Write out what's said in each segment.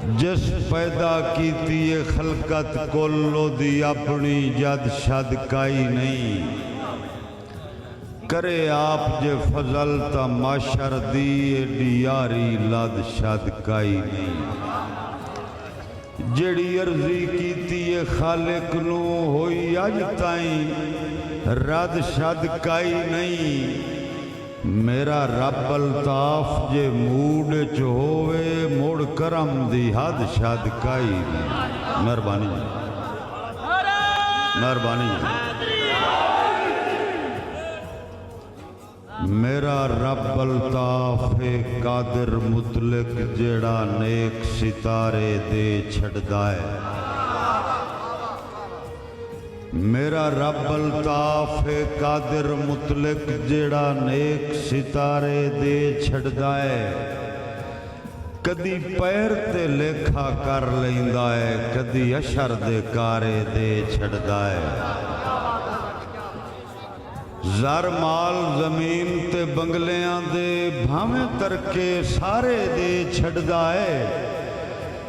جس پیدا کیتی خلقت کلو دی اپنی جد شد کائی نہیں کرے آپ جے فضل تا معاشر دی ایڈی یاری لد شد کائی نہیں جڑی عرضی کیتی خالق نو ہوئی اج تائیں رد شد کائی نہیں میرا رب الطاف جے موڈ چ ہووے موڑ کرم دی حد شد کائی نہیں مہربانی جی مہربانی جی میرا رب الطاف قادر مطلق جیڑا نیک ستارے دے چھڑدا ہے میرا رب الطاف قادر مطلق جیڑا نیک ستارے دے چھڑدا ہے کدی پیر تے لیکھا کر لیندا ہے کدی اشر دے کارے دے چھڑدا ہے زر مال زمین تے بنگلیاں دے بھاویں ترکے سارے دے چھڑدا ہے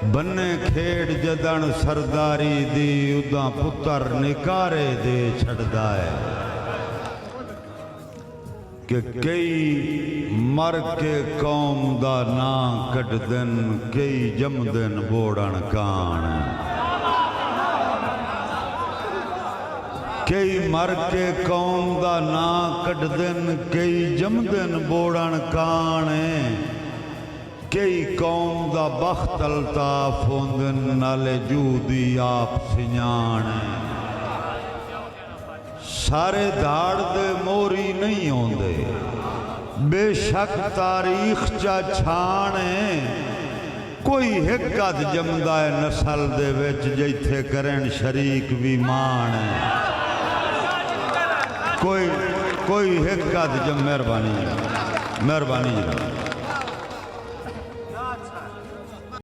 بنے کھیڑ جدن سرداری دی اداں پتر نکارے دے چھڑدا ہے کہ کئی مر کے قوم دا نام کٹ دن کئی جم دن بوڑن کان کئی مر کے قوم دا نام کٹ دن کئی جم دن بوڑن کان کئی قوم دا بخت الطاف ہوندن نالے جودی آپ سنیان سارے دھاڑ دے موری نہیں ہوندے بے شک تاریخ چا چھانے کوئی حکت جمدہ ہے نسل دے وچ جیتھے کرن شریک بھی مان کوئی حکت جم مہربانی